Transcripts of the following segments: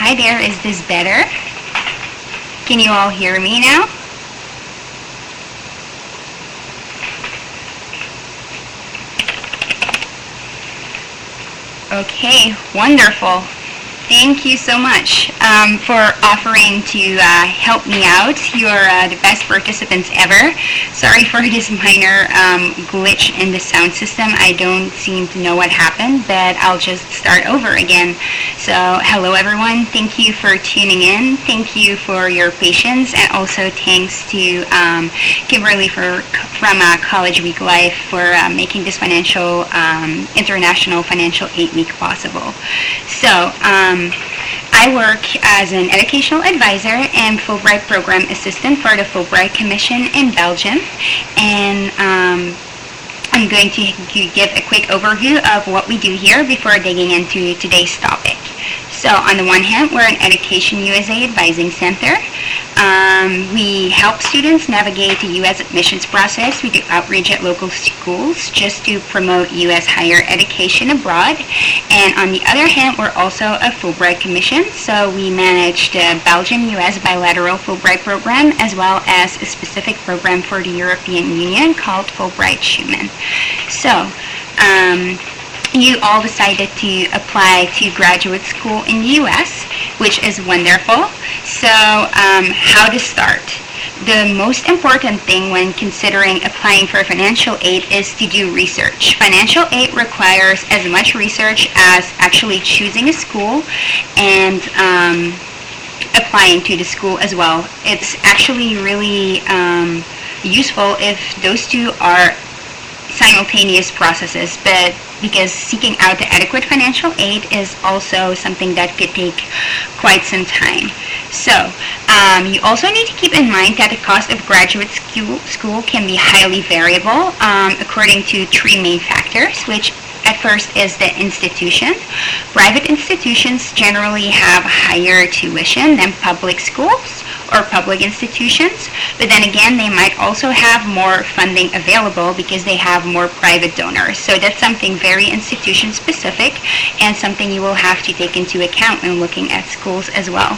Hi there, is this better? Can you all hear me now? Okay, wonderful. Thank you so much for offering to help me out. You're the best participants ever. Sorry for this minor glitch in the sound system. I don't seem to know what happened, but I'll just start over again. So hello everyone. Thank you for tuning in. Thank you for your patience, and also thanks to Kimberly from College Week Life for making this international financial 8-week possible. So I work as an educational advisor and Fulbright program assistant for the Fulbright Commission in Belgium, and I'm going to give a quick overview of what we do here before digging into today's topic. So on the one hand, we're an Education USA Advising Center. We help students navigate the U.S. admissions process. We do outreach at local schools just to promote U.S. higher education abroad. And on the other hand, we're also a Fulbright Commission. So we manage the Belgium-U.S. bilateral Fulbright program, as well as a specific program for the European Union called Fulbright Schumann. So you all decided to apply to graduate school in the U.S., which is wonderful. So how to start? The most important thing when considering applying for financial aid is to do research. Financial aid requires as much research as actually choosing a school and applying to the school as well. It's actually really useful if those two are simultaneous processes, but because seeking out the adequate financial aid is also something that could take quite some time. So you also need to keep in mind that the cost of graduate school can be highly variable according to three main factors, which at first is the institution. Private institutions generally have higher tuition than public schools or public institutions, but then again, they might also have more funding available because they have more private donors. So that's something very institution specific and something you will have to take into account when looking at schools as well.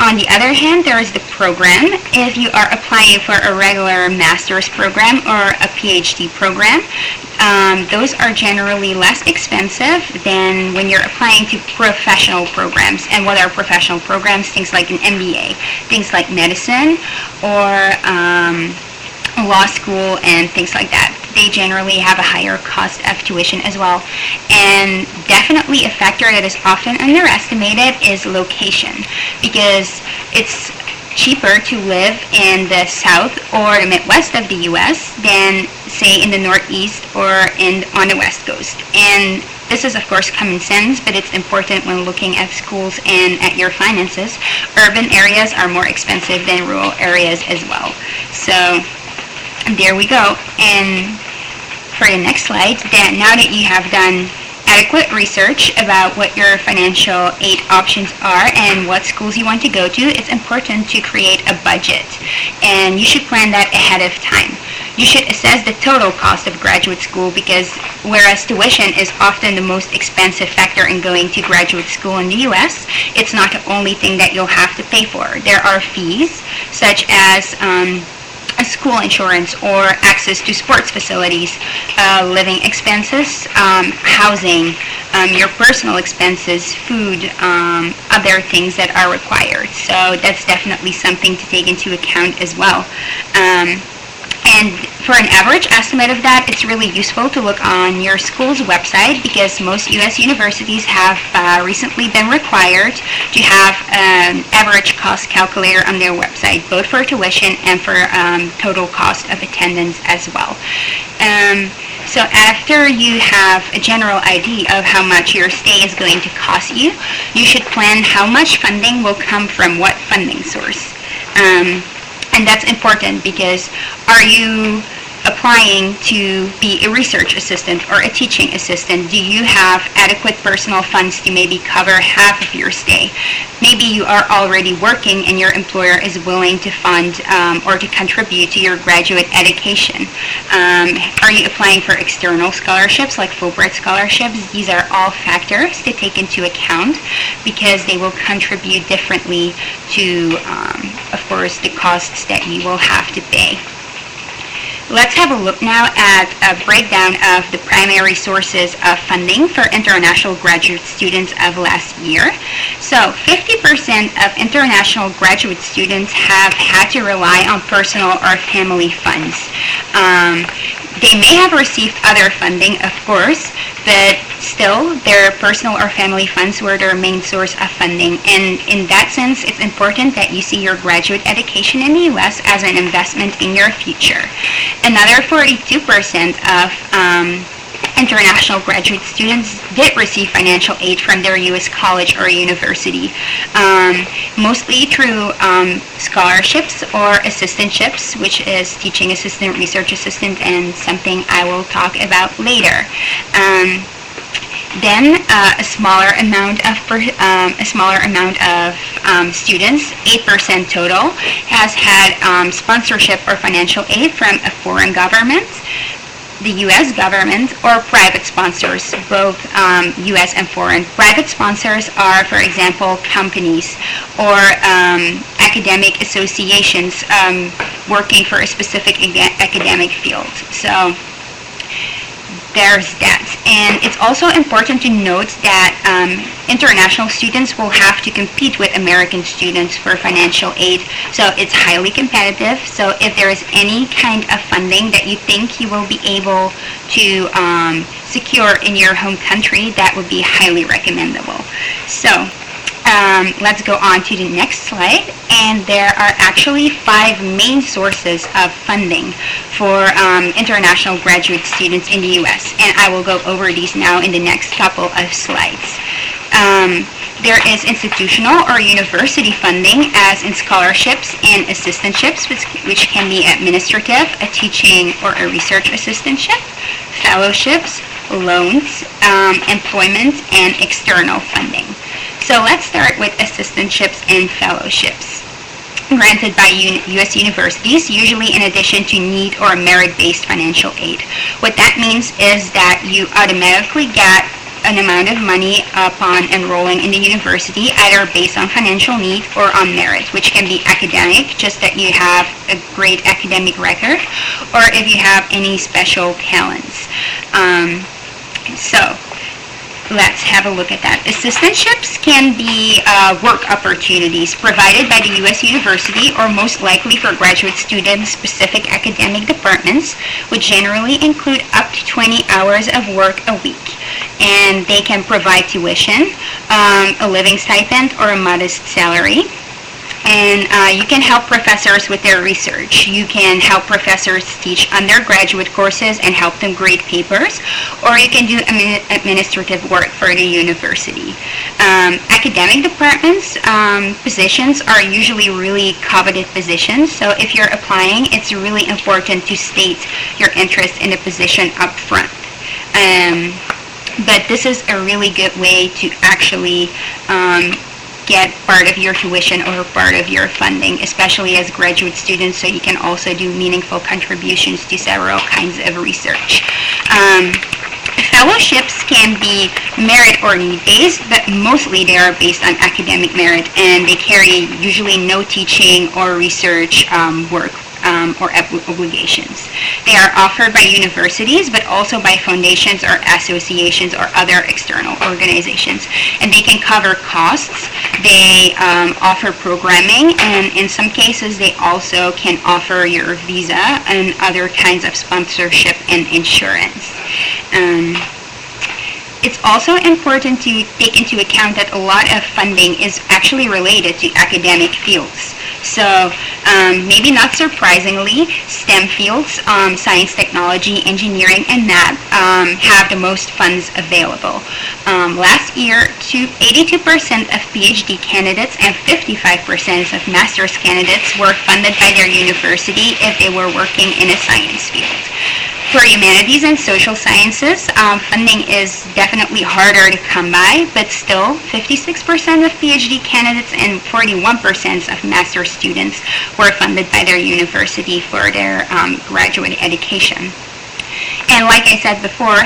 On the other hand, there is the program. If you are applying for a regular master's program or a PhD program, those are generally less expensive than when you're applying to professional programs. And what are professional programs? Things like an MBA, things like medicine or law school and things like that. They generally have a higher cost of tuition as well. And definitely a factor that is often underestimated is location, because it's cheaper to live in the south or the Midwest of the U.S. than, say, in the Northeast or on the West Coast. And this is, of course, common sense, but it's important when looking at schools and at your finances. Urban areas are more expensive than rural areas as well. So there we go. And for the next slide, now that you have done adequate research about what your financial aid options are and what schools you want to go to, it's important to create a budget. And you should plan that ahead of time. You should assess the total cost of graduate school, because whereas tuition is often the most expensive factor in going to graduate school in the U.S., it's not the only thing that you'll have to pay for. There are fees such as school insurance or access to sports facilities, living expenses, housing, your personal expenses, food, other things that are required. So that's definitely something to take into account as well. And for an average estimate of that, it's really useful to look on your school's website, because most U.S. universities have recently been required to have an average cost calculator on their website, both for tuition and for total cost of attendance as well. So after you have a general idea of how much your stay is going to cost you, you should plan how much funding will come from what funding source. And that's important, because are you applying to be a research assistant or a teaching assistant, do you have adequate personal funds to maybe cover half of your stay? Maybe you are already working and your employer is willing to fund or to contribute to your graduate education. Are you applying for external scholarships like Fulbright scholarships? These are all factors to take into account because they will contribute differently to, of course, the costs that you will have to pay. Let's have a look now at a breakdown of the primary sources of funding for international graduate students of last year. So 50% of international graduate students have had to rely on personal or family funds. They may have received other funding, of course, but still their personal or family funds were their main source of funding. And in that sense, it's important that you see your graduate education in the U.S. as an investment in your future. Another 42% of international graduate students did receive financial aid from their U.S. college or university, mostly through scholarships or assistantships, which is teaching assistant, research assistant, and something I will talk about later. Then a smaller amount of students, 8% total, has had sponsorship or financial aid from a foreign government, the U.S. government, or private sponsors, both U.S. and foreign. Private sponsors are, for example, companies or academic associations working for a specific academic field. So there's that. And it's also important to note that international students will have to compete with American students for financial aid. So it's highly competitive. So if there is any kind of funding that you think you will be able to secure in your home country, that would be highly recommendable. So let's go on to the next slide. And there are actually 5 main sources of funding for international graduate students in the U.S. And I will go over these now in the next couple of slides. There is institutional or university funding, as in scholarships and assistantships, which can be administrative, a teaching or a research assistantship, fellowships, loans, employment, and external funding. So let's start with assistantships and fellowships granted by U.S. universities, usually in addition to need or merit-based financial aid. What that means is that you automatically get an amount of money upon enrolling in the university, either based on financial need or on merit, which can be academic, just that you have a great academic record, or if you have any special talents. So let's have a look at that. Assistantships can be work opportunities provided by the U.S. university, or most likely for graduate students, specific academic departments, which generally include up to 20 hours of work a week. And they can provide tuition, a living stipend, or a modest salary. And you can help professors with their research. You can help professors teach undergraduate courses and help them grade papers, or you can do administrative work for the university. Academic departments positions are usually really coveted positions, so if you're applying, it's really important to state your interest in the position up front. But this is a really good way to actually get part of your tuition or part of your funding, especially as graduate students, so you can also do meaningful contributions to several kinds of research. Fellowships can be merit or need-based, but mostly they are based on academic merit, and they carry usually no teaching or research work or obligations. They are offered by universities, but also by foundations or associations or other external organizations. And they can cover costs, they offer programming, and in some cases they also can offer your visa and other kinds of sponsorship and insurance. It's also important to take into account that a lot of funding is actually related to academic fields. So maybe not surprisingly, STEM fields, science, technology, engineering, and math have the most funds available. Last year, 82% of PhD candidates and 55% of master's candidates were funded by their university if they were working in a science field. For humanities and social sciences, funding is definitely harder to come by, but still 56% of PhD candidates and 41% of master's students were funded by their university for their graduate education. And like I said before,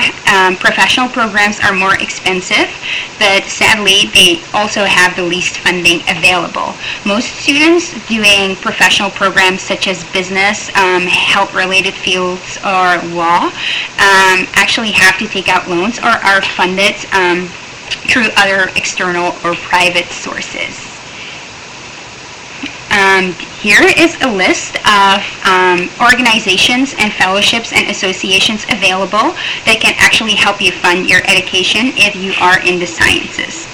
professional programs are more expensive, but sadly, they also have the least funding available. Most students doing professional programs such as business, health-related fields, or law actually have to take out loans or are funded through other external or private sources. Here is a list of organizations and fellowships and associations available that can actually help you fund your education if you are in the sciences.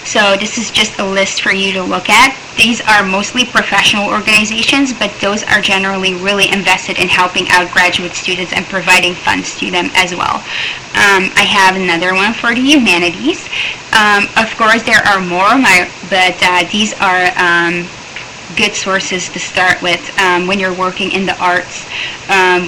So this is just a list for you to look at. These are mostly professional organizations, but those are generally really invested in helping out graduate students and providing funds to them as well. I have another one for the humanities. Of course, there are more, but these are good sources to start with when you're working in the arts,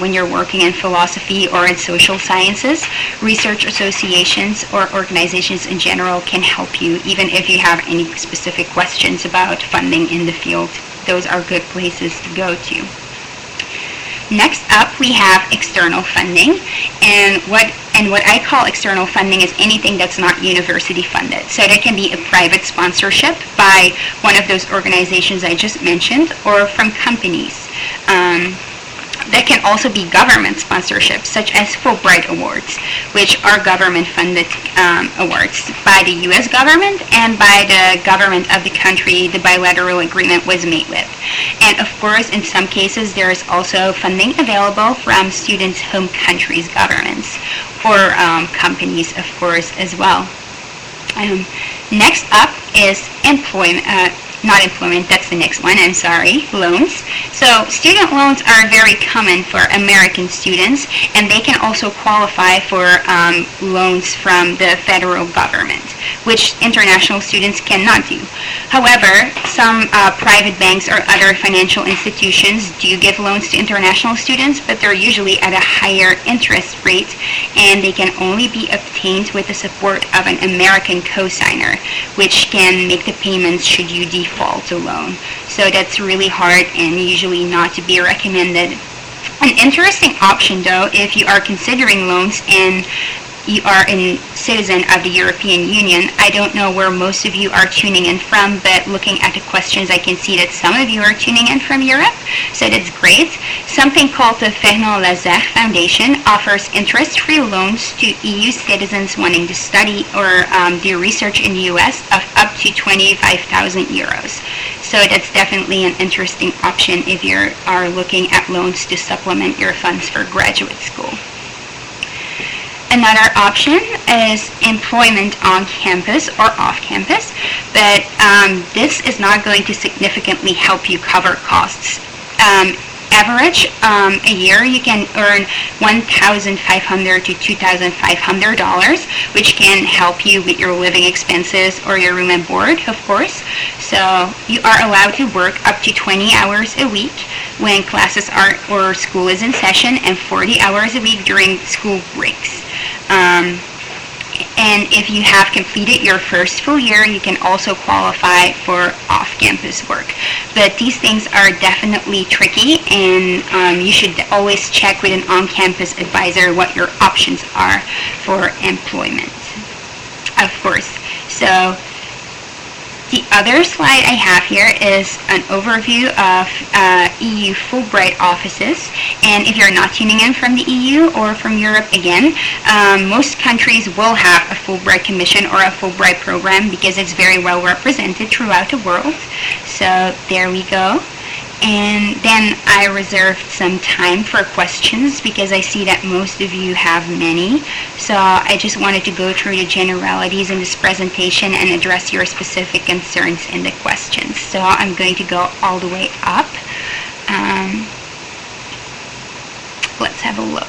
when you're working in philosophy or in social sciences. Research associations or organizations in general can help you, even if you have any specific questions about funding in the field. Those are good places to go to. Next up, we have external funding, and what I call external funding is anything that's not university funded. So that can be a private sponsorship by one of those organizations I just mentioned, or from companies. That can also be government sponsorships, such as Fulbright Awards, which are government-funded awards by the U.S. government and by the government of the country the bilateral agreement was made with. And of course, in some cases, there is also funding available from students' home countries' governments, or companies, of course, as well. Next up is that's the next one, I'm sorry, loans. So student loans are very common for American students, and they can also qualify for loans from the federal government, which international students cannot do. However, some private banks or other financial institutions do give loans to international students, but they're usually at a higher interest rate, and they can only be obtained with the support of an American cosigner, which can make the payments should you default a loan. So that's really hard and usually not to be recommended. An interesting option, though, if you are considering loans and you are a citizen of the European Union. I don't know where most of you are tuning in from, but looking at the questions, I can see that some of you are tuning in from Europe, so that's great. Something called the Fernand Lazare Foundation offers interest-free loans to EU citizens wanting to study or do research in the US of up to 25,000 euros. So that's definitely an interesting option if you are looking at loans to supplement your funds for graduate school. Another option is employment on campus or off campus, but this is not going to significantly help you cover costs. Average a year you can earn $1,500 to $2,500, which can help you with your living expenses or your room and board, of course. So you are allowed to work up to 20 hours a week when classes are or school is in session, and 40 hours a week during school breaks. And if you have completed your first full year, you can also qualify for off-campus work. But these things are definitely tricky, and you should always check with an on-campus advisor what your options are for employment, of course. So the other slide I have here is an overview of EU Fulbright offices. And if you're not tuning in from the EU or from Europe again, most countries will have a Fulbright Commission or a Fulbright program because it's very well represented throughout the world. So there we go. And then I reserved some time for questions because I see that most of you have many. So I just wanted to go through the generalities in this presentation and address your specific concerns in the questions. So I'm going to go all the way up. Let's have a look.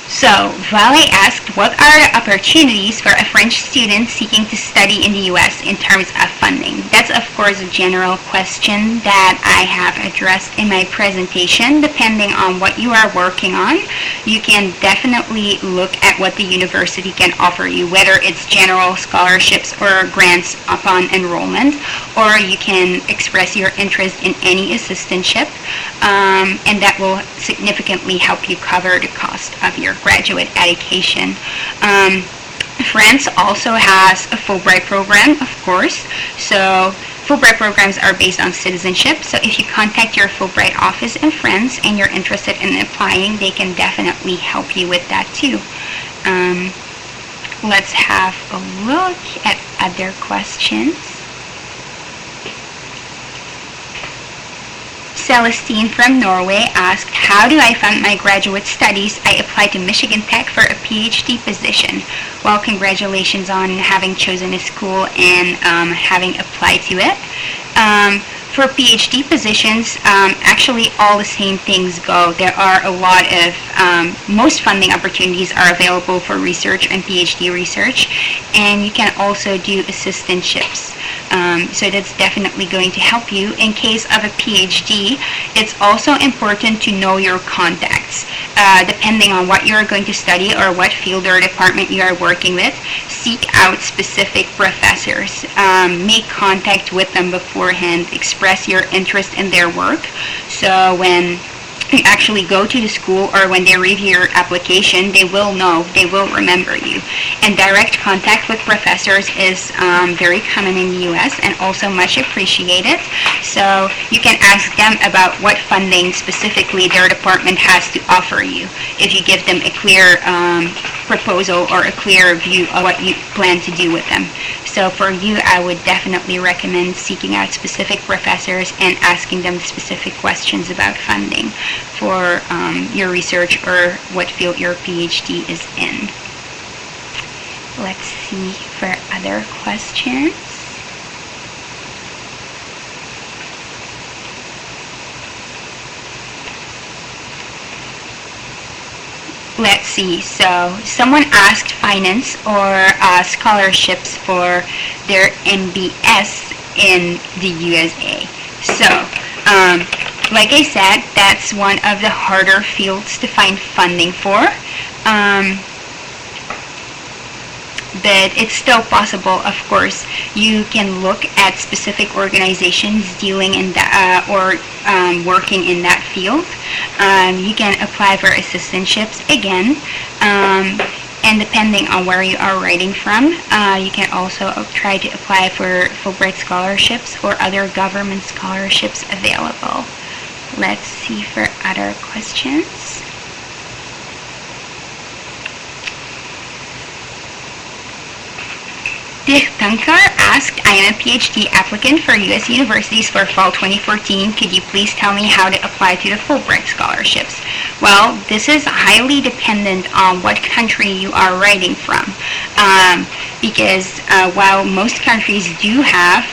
So, Vale asked, what are the opportunities for a French student seeking to study in the U.S. in terms of funding? That's, of course, a general question that I have addressed in my presentation. Depending on what you are working on, you can definitely look at what the university can offer you, whether it's general scholarships or grants upon enrollment, or you can express your interest in any assistantship, and that will significantly help you cover the cost of your graduate education. France also has a Fulbright program, of course. So Fulbright programs are based on citizenship. So if you contact your Fulbright office in France and you're interested in applying, they can definitely help you with that too. Let's have a look at other questions. Celestine from Norway asked, how do I fund my graduate studies? I applied to Michigan Tech for a PhD position. Well, congratulations on having chosen a school and having applied to it. For PhD positions, actually all the same things go. There are a lot of, most funding opportunities are available for research and PhD research, and you can also do assistantships. So that's definitely going to help you. In case of a PhD, it's also important to know your contacts. Depending on what you're going to study or what field or department you are working with, seek out specific professors. Make contact with them beforehand. Express your interest in their work. So when you actually go to the school or when they review your application, they will know, they will remember you. And direct contact with professors is very common in the U.S. and also much appreciated. So you can ask them about what funding specifically their department has to offer you if you give them a clear proposal or a clear view of what you plan to do with them. So for you, I would definitely recommend seeking out specific professors and asking them specific questions about funding for your research or what field your PhD is in. Let's see for other questions. Let's see, so someone asked finance or scholarships for their MBS in the USA. So, like I said, that's one of the harder fields to find funding for. But it's still possible, of course. You can look at specific organizations dealing in that or working in that field. You can apply for assistantships again. And depending on where you are writing from, you can also try to apply for Fulbright scholarships or other government scholarships available. Let's see for other questions. Tankar asked, I am a PhD applicant for U.S. universities for fall 2014. Could you please tell me how to apply to the Fulbright scholarships? Well, this is highly dependent on what country you are writing from. Because while most countries do have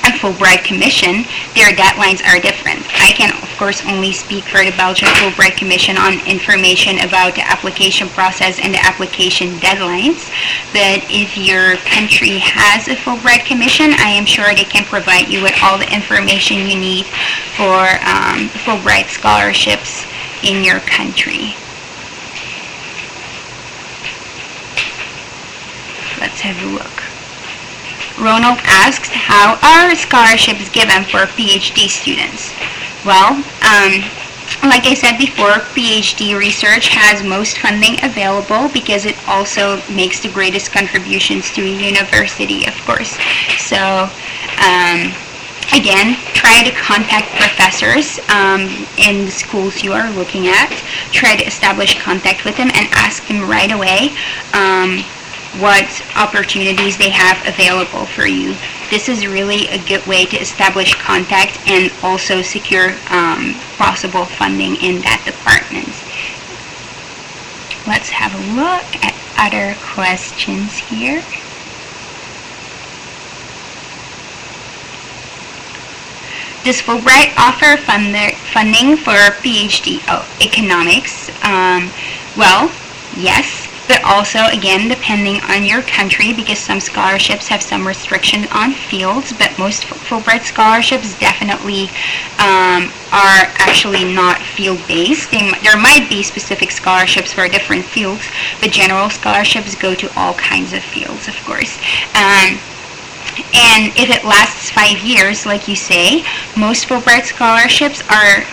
a Fulbright Commission, their deadlines are different. I can, of course, only speak for the Belgian Fulbright Commission on information about the application process and the application deadlines. But if your country has a Fulbright Commission, I am sure they can provide you with all the information you need for Fulbright scholarships in your country. Let's have a look. Ronald asks, how are scholarships given for PhD students? Well, like I said before, PhD research has most funding available because it also makes the greatest contributions to a university, of course. So, again, try to contact professors in the schools you are looking at. Try to establish contact with them and ask them right away what opportunities they have available for you. this is really a good way to establish contact and also secure possible funding in that department. Let's have a look at other questions here. Does Fulbright offer funding for PhD economics? Well, yes, but also, again, depending on your country, because some scholarships have some restriction on fields, but most Fulbright scholarships definitely are actually not field-based. There might be specific scholarships for different fields, but general scholarships go to all kinds of fields, of course. And if it lasts 5 years, like you say, most Fulbright scholarships are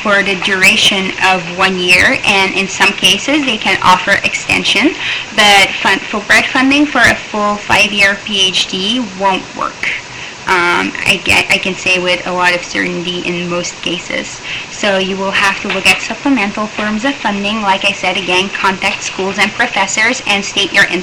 for the duration of 1 year, and in some cases they can offer extension, but Fulbright funding for a full 5-year PhD won't work. I can say with a lot of certainty in most cases. So you will have to look at supplemental forms of funding. Like I said, again, contact schools and professors and state your